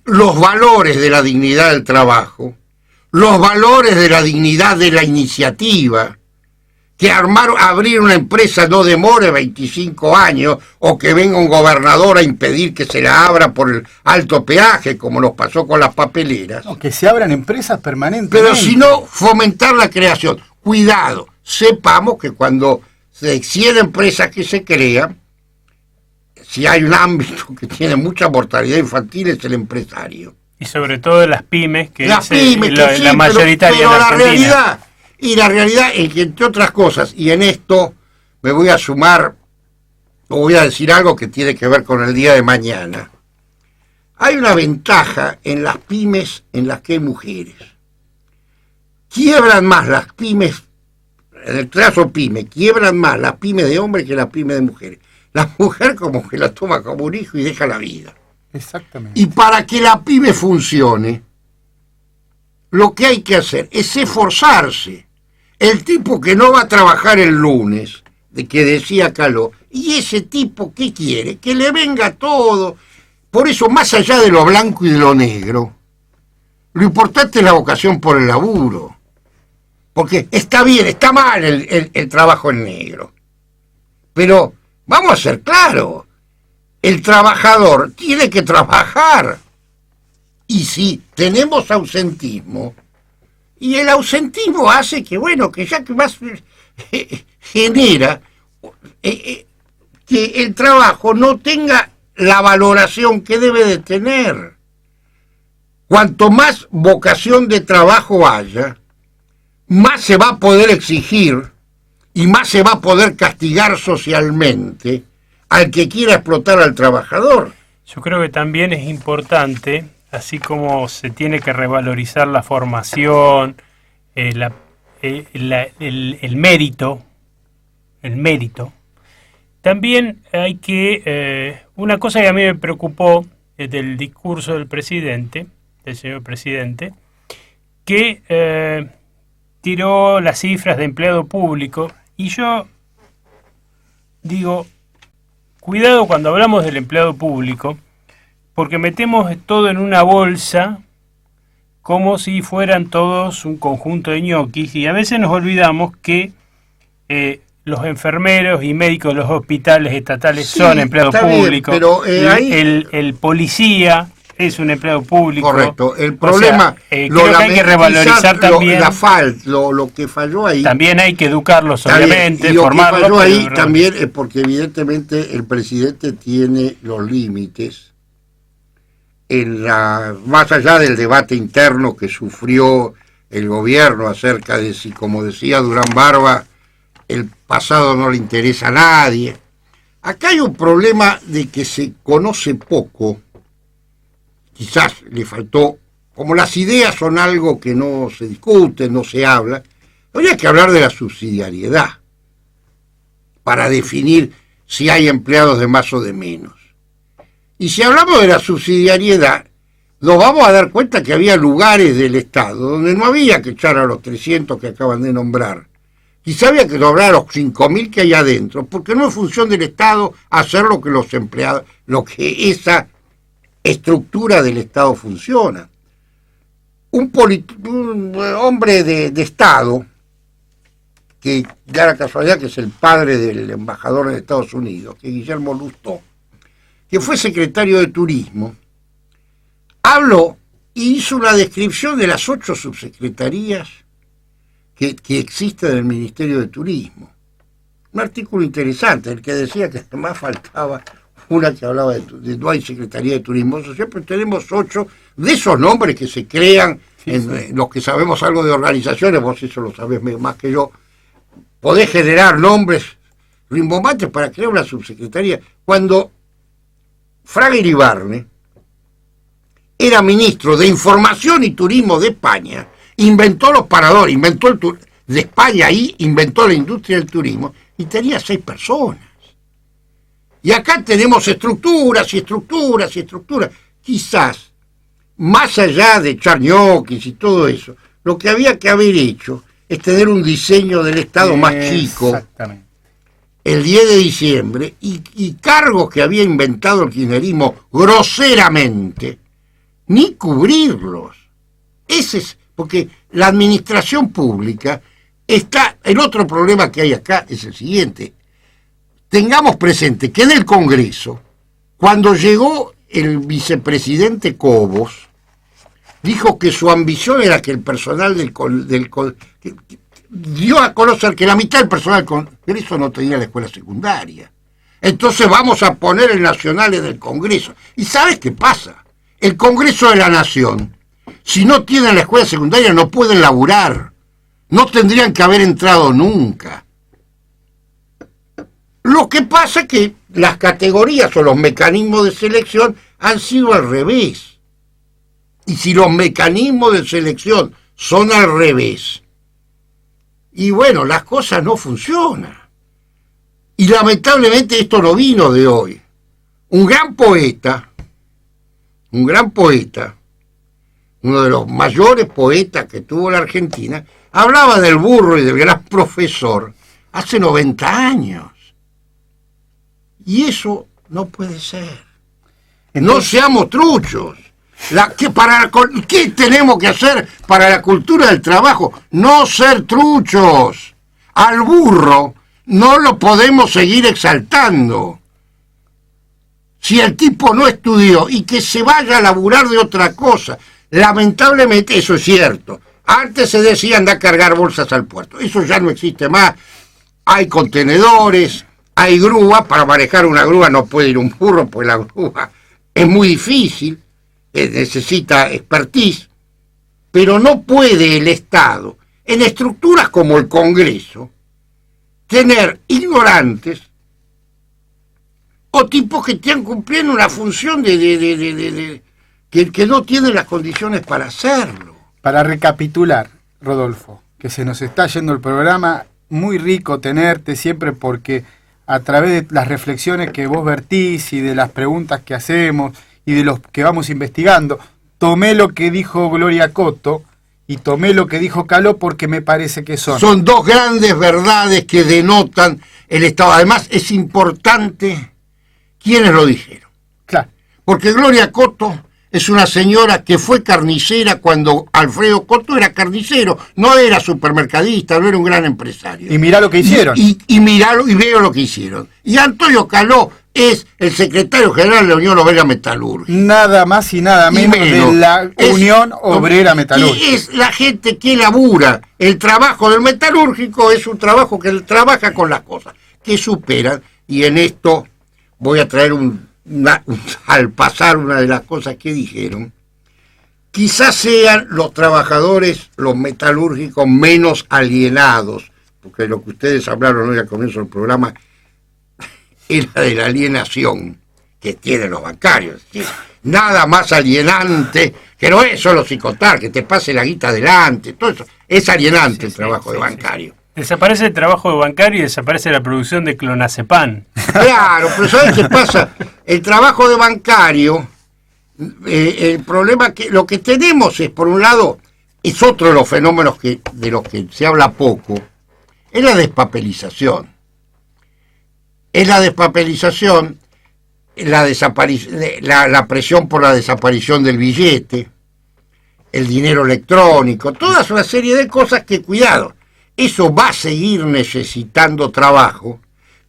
los valores de la dignidad del trabajo, los valores de la dignidad de la iniciativa, que abrir una empresa no demore 25 años o que venga un gobernador a impedir que se la abra por el alto peaje, como nos pasó con las papeleras. No, que se abran empresas permanentemente. Pero si no, fomentar la creación. Cuidado, sepamos que cuando se exceden empresas que se crean, si hay un ámbito que tiene mucha mortalidad infantil es el empresario. Y sobre todo las pymes, que las es pymes, la mayoritaria pero en Argentina. La realidad es que, entre otras cosas, y en esto me voy a sumar, o voy a decir algo que tiene que ver con el día de mañana. Hay una ventaja en las pymes en las que hay mujeres. Quiebran más las pymes, en el caso pyme, quiebran más las pymes de hombres que las pymes de mujeres. La mujer como que la toma como un hijo y deja la vida. Exactamente. Y para que la pyme funcione, lo que hay que hacer es esforzarse. El tipo que no va a trabajar el lunes, de que decía Caló, y ese tipo, ¿qué quiere? Que le venga todo. Por eso, más allá de lo blanco y de lo negro, lo importante es la vocación por el laburo. Porque está bien, está mal el trabajo en negro. Pero vamos a ser claros, el trabajador tiene que trabajar. Y si tenemos ausentismo, y el ausentismo hace que, bueno, que ya que más genera que el trabajo no tenga la valoración que debe de tener. Cuanto más vocación de trabajo haya, más se va a poder exigir y más se va a poder castigar socialmente al que quiera explotar al trabajador. Yo creo que también es importante, así como se tiene que revalorizar la formación, el mérito, también hay que, una cosa que a mí me preocupó del discurso del señor presidente, que tiró las cifras de empleado público, y yo digo, cuidado cuando hablamos del empleado público, porque metemos todo en una bolsa como si fueran todos un conjunto de ñoquis, y a veces nos olvidamos que los enfermeros y médicos de los hospitales estatales son empleados públicos, pero el policía es un empleado público. Correcto. El problema, creo que hay que revalorizar también. Lo que falló ahí. También hay que educarlos, obviamente, formarlos. Lo que falló ahí también es porque evidentemente el presidente tiene los límites más allá del debate interno que sufrió el gobierno acerca de si, como decía Durán Barba, el pasado no le interesa a nadie. Acá hay un problema de que se conoce poco. Quizás le faltó, como las ideas son algo que no se discute, no se habla, habría que hablar de la subsidiariedad para definir si hay empleados de más o de menos. Y si hablamos de la subsidiariedad, nos vamos a dar cuenta que había lugares del Estado donde no había que echar a los 300 que acaban de nombrar. Quizá había que nombrar a los 5.000 que hay adentro, porque no es función del Estado hacer lo que los empleados, lo que esa estructura del Estado funciona. Un hombre de Estado, que da la casualidad que es el padre del embajador de Estados Unidos, que es Guillermo Lustó, que fue secretario de Turismo, habló y hizo una descripción de las 8 subsecretarías que existen en el Ministerio de Turismo. Un artículo interesante, el que decía que además faltaba una que hablaba de no hay Secretaría de Turismo. Siempre tenemos 8 de esos nombres que se crean, los que sabemos algo de organizaciones, vos eso lo sabés más que yo, podés generar nombres rimbombantes para crear una subsecretaría. Cuando Fraga Iribarne era ministro de Información y Turismo de España, inventó los paradores, de España ahí, inventó la industria del turismo, y tenía 6 personas. Y acá tenemos estructuras y estructuras y estructuras. Quizás, más allá de echar ñoquis y todo eso, lo que había que haber hecho es tener un diseño del Estado más chico, el 10 de diciembre, y cargos que había inventado el kirchnerismo groseramente, ni cubrirlos. Ese es, porque la administración pública está, el otro problema que hay acá es el siguiente. Tengamos presente que en el Congreso, cuando llegó el vicepresidente Cobos, dijo que su ambición era que el personal dio a conocer que la mitad del personal del Congreso no tenía la escuela secundaria. Entonces vamos a poner el nacional en el Congreso. ¿Y sabes qué pasa? El Congreso de la Nación, si no tienen la escuela secundaria, no pueden laburar. No tendrían que haber entrado nunca. Lo que pasa es que las categorías o los mecanismos de selección han sido al revés. Y si los mecanismos de selección son al revés, y bueno, las cosas no funcionan. Y lamentablemente esto no vino de hoy. Un gran poeta, uno de los mayores poetas que tuvo la Argentina, hablaba del burro y del gran profesor hace 90 años. Y eso no puede ser. No seamos truchos. ¿Qué tenemos que hacer para la cultura del trabajo? No ser truchos. Al burro no lo podemos seguir exaltando. Si el tipo no estudió y que se vaya a laburar de otra cosa, lamentablemente eso es cierto. Antes se decía anda a cargar bolsas al puerto. Eso ya no existe más. Hay contenedores, hay grúa. Para manejar una grúa no puede ir un burro, pues la grúa es muy difícil, necesita expertise. Pero no puede el Estado en estructuras como el Congreso, tener ignorantes o tipos que están cumpliendo una función que no tienen las condiciones para hacerlo. Para recapitular, Rodolfo, que se nos está yendo el programa, muy rico tenerte siempre porque a través de las reflexiones que vos vertís y de las preguntas que hacemos y de los que vamos investigando, tomé lo que dijo Gloria Cotto y tomé lo que dijo Caló porque me parece que son dos grandes verdades que denotan el Estado. Además, es importante quiénes lo dijeron. Claro. Porque Gloria Cotto es una señora que fue carnicera cuando Alfredo Cotto era carnicero, no era supermercadista, no era un gran empresario. Y mirá lo que hicieron. Y miralo y veo lo que hicieron. Y Antonio Caló es el secretario general de la Unión Obrera Metalúrgica. Nada más y nada menos de la Unión Obrera Metalúrgica. Y es la gente que labura. El trabajo del metalúrgico es un trabajo que trabaja con las cosas, que superan. Y en esto voy a traer al pasar una de las cosas que dijeron. Quizás sean los trabajadores, los metalúrgicos, menos alienados, porque lo que ustedes hablaron hoy al comienzo del programa era de la alienación que tienen los bancarios. Nada más alienante que no es solo psicotar, que te pase la guita adelante, todo eso. Es alienante el trabajo de bancario. Desaparece el trabajo de bancario y desaparece la producción de clonazepam. Claro, pero ¿sabes qué pasa? El trabajo de bancario, el problema que lo que tenemos es, por un lado, es otro de los fenómenos de los que se habla poco, es la despapelización. Es la despapelización, la presión por la desaparición del billete, el dinero electrónico, toda una serie de cosas que, cuidado, eso va a seguir necesitando trabajo,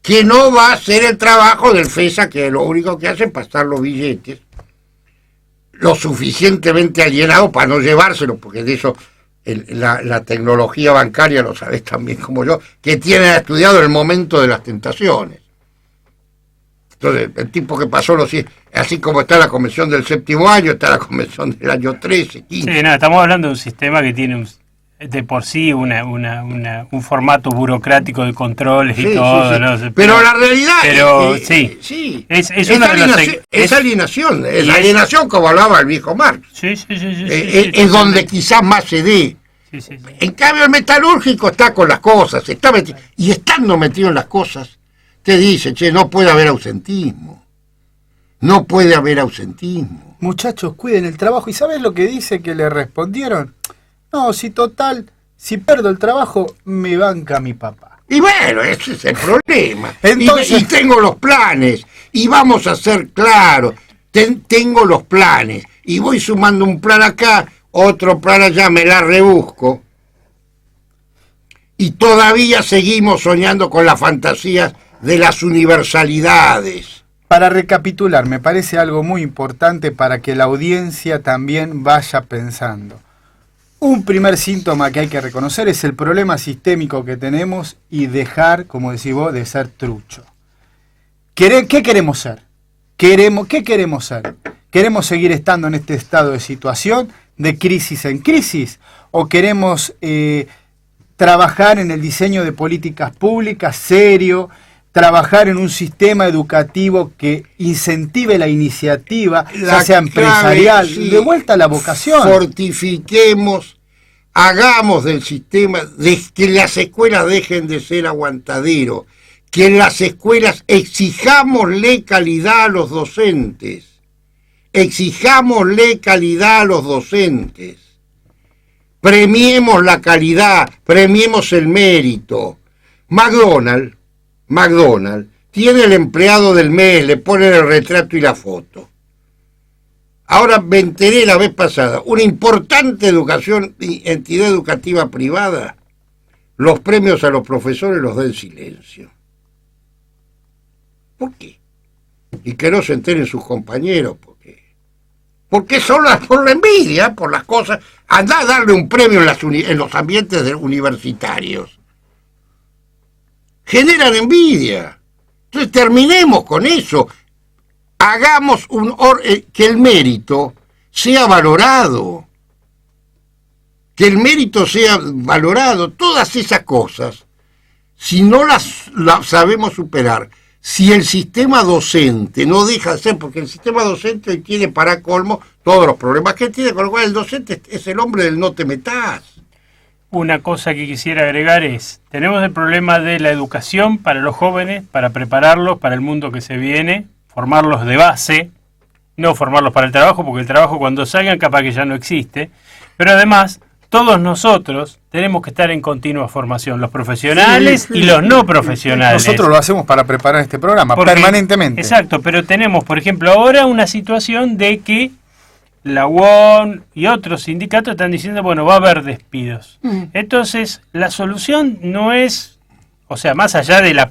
que no va a ser el trabajo del FESA, que lo único que hace es pasar los billetes, lo suficientemente alienado para no llevárselo, porque de eso la tecnología bancaria, lo sabés también como yo, que tiene estudiado el momento de las tentaciones. Entonces, el tipo que pasó así como está la convención del séptimo año, está la convención del año 13, 15. Sí, no, estamos hablando de un sistema que tiene de por sí un formato burocrático de controles y todo. Sí. ¿No? Pero la realidad es alienación. Es alienación como hablaba el viejo Marx. Es donde quizás más se dé. Sí. En cambio, el metalúrgico está con las cosas, y estando metido en las cosas, te dice, no puede haber ausentismo. No puede haber ausentismo. Muchachos, cuiden el trabajo. ¿Y sabes lo que dice que le respondieron? No, si pierdo el trabajo, me banca mi papá. Y bueno, ese es el problema. Entonces, y tengo los planes, y vamos a ser claros, tengo los planes, y voy sumando un plan acá, otro plan allá, me la rebusco, y todavía seguimos soñando con las fantasías de las universalidades. Para recapitular, me parece algo muy importante para que la audiencia también vaya pensando. Un primer síntoma que hay que reconocer es el problema sistémico que tenemos y dejar, como decís vos, de ser trucho. ¿Qué queremos ser? ¿Qué queremos ser? ¿Queremos seguir estando en este estado de situación, de crisis en crisis? ¿O queremos trabajar en el diseño de políticas públicas serio, trabajar en un sistema educativo que incentive la iniciativa, ya sea empresarial, de vuelta a la vocación? Fortifiquemos, hagamos del sistema, que las escuelas dejen de ser aguantadero, que en las escuelas exijámosle calidad a los docentes, premiemos la calidad, premiemos el mérito. McDonald's tiene el empleado del mes, le ponen el retrato y la foto. Ahora me enteré la vez pasada, una importante entidad educativa privada, los premios a los profesores los da en silencio. ¿Por qué? Y que no se enteren sus compañeros, porque son por la envidia, por las cosas. Andá a darle un premio en los ambientes universitarios. Generan envidia. Entonces terminemos con eso. Hagamos que el mérito sea valorado. que el mérito sea valorado, todas esas cosas, si no las sabemos superar, si el sistema docente no deja de ser, porque el sistema docente tiene para colmo todos los problemas que tiene, con lo cual el docente es el hombre del no te metas. Una cosa que quisiera agregar es, tenemos el problema de la educación para los jóvenes, para prepararlos para el mundo que se viene, formarlos de base, no formarlos para el trabajo, porque el trabajo cuando salgan capaz que ya no existe, pero además todos nosotros tenemos que estar en continua formación, los profesionales y los no profesionales. Nosotros lo hacemos para preparar este programa, permanentemente. Exacto, pero tenemos, por ejemplo, ahora una situación de que la UON y otros sindicatos están diciendo, bueno, va a haber despidos. Entonces, la solución no es, o sea, más allá de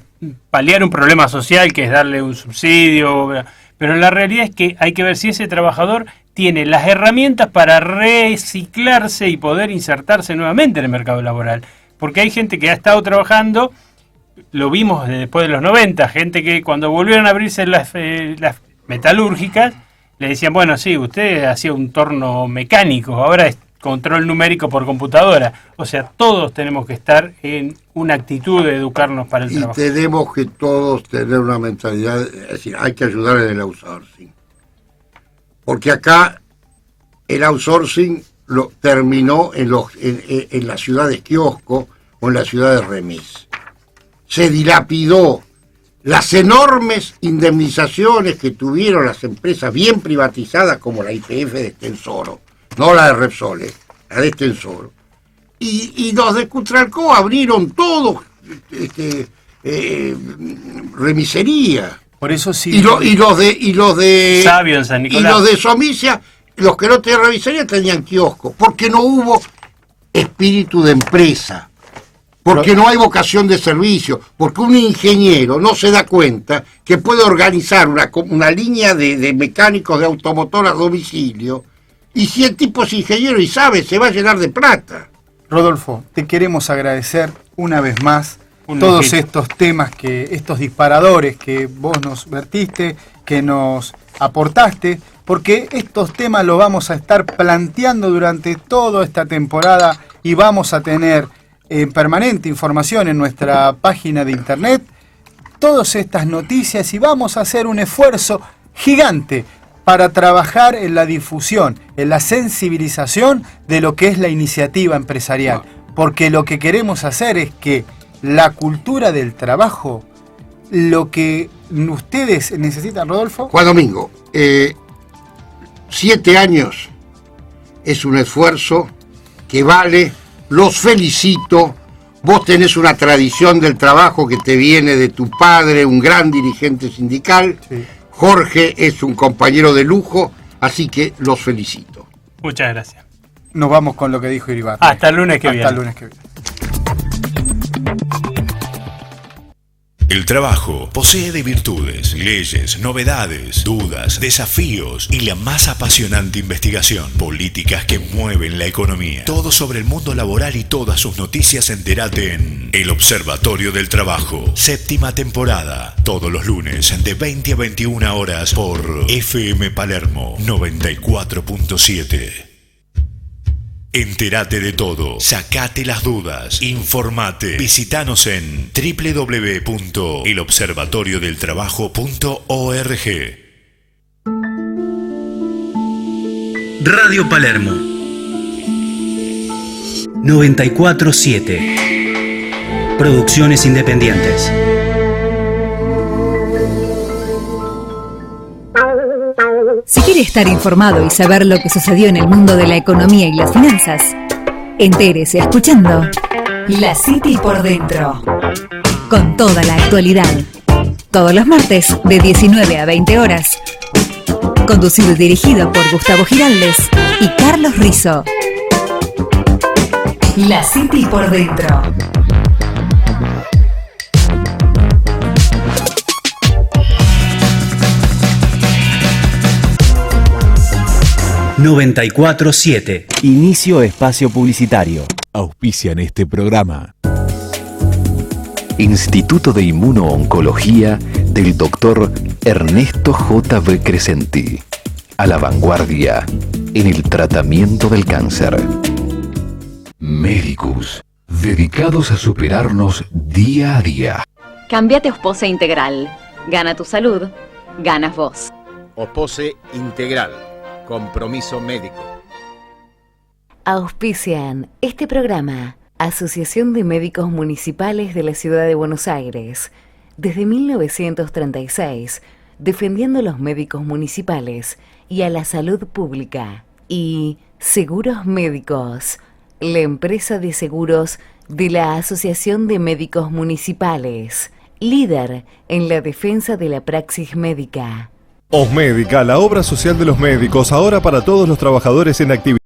paliar un problema social, que es darle un subsidio, pero la realidad es que hay que ver si ese trabajador tiene las herramientas para reciclarse y poder insertarse nuevamente en el mercado laboral. Porque hay gente que ha estado trabajando, lo vimos después de los 90, gente que cuando volvieron a abrirse las metalúrgicas, le decían, bueno, sí, usted hacía un torno mecánico, ahora es control numérico por computadora. O sea, todos tenemos que estar en una actitud de educarnos para el trabajo. Y tenemos que todos tener una mentalidad, es decir, hay que ayudar en el outsourcing. Porque acá el outsourcing lo terminó en las ciudades kiosco o en las ciudades remis. Se dilapidó. Las enormes indemnizaciones que tuvieron las empresas bien privatizadas como la YPF de Extensoro, no la de Repsol, la de Extensoro. Y los de Cutralcó abrieron todo, remisería. Por eso sí. Y los de Sabio en San Nicolás. Y los de Somicia, los que no tenían remisería tenían kiosco, porque no hubo espíritu de empresa. Porque no hay vocación de servicio, porque un ingeniero no se da cuenta que puede organizar una línea de mecánicos de automotor a domicilio, y si el tipo es ingeniero y sabe, se va a llenar de plata. Rodolfo, te queremos agradecer una vez más todos estos temas, estos disparadores que vos nos vertiste, que nos aportaste, porque estos temas los vamos a estar planteando durante toda esta temporada y vamos a tener permanente información en nuestra página de internet, todas estas noticias, y vamos a hacer un esfuerzo gigante para trabajar en la difusión, en la sensibilización de lo que es la iniciativa empresarial, porque lo que queremos hacer es que la cultura del trabajo, lo que ustedes necesitan, Rodolfo. Juan Domingo, 7 años es un esfuerzo que vale. Los felicito, vos tenés una tradición del trabajo que te viene de tu padre, un gran dirigente sindical. Sí. Jorge es un compañero de lujo, así que los felicito. Muchas gracias. Nos vamos con lo que dijo Iribarne. Hasta el lunes que viene. Hasta el lunes que viene. El trabajo posee de virtudes, leyes, novedades, dudas, desafíos y la más apasionante investigación. Políticas que mueven la economía. Todo sobre el mundo laboral y todas sus noticias entérate en El Observatorio del Trabajo. 7ª temporada. Todos los lunes de 20 a 21 horas por FM Palermo 94.7. Entérate de todo, sacate las dudas, informate, visitanos en www.elobservatoriodeltrabajo.org. Radio Palermo 94.7. Producciones independientes. Si quiere estar informado y saber lo que sucedió en el mundo de la economía y las finanzas, entérese escuchando La City por Dentro, con toda la actualidad. Todos los martes de 19 a 20 horas. Conducido y dirigido por Gustavo Giraldes y Carlos Rizzo. La City por Dentro. ...94.7... Inicio espacio publicitario. Auspician este programa. Instituto de Inmuno-Oncología del Dr. Ernesto J.B. Crescenti. A la vanguardia en el tratamiento del cáncer. Medicus, dedicados a superarnos día a día. Cámbiate a Ospose Integral. Gana tu salud, ganas vos. Ospose Integral. Compromiso médico. Auspician este programa Asociación de Médicos Municipales de la Ciudad de Buenos Aires. Desde 1936, defendiendo a los médicos municipales y a la salud pública. Y Seguros Médicos, la empresa de seguros de la Asociación de Médicos Municipales, líder en la defensa de la praxis médica. Osmédica, la obra social de los médicos, ahora para todos los trabajadores en actividad.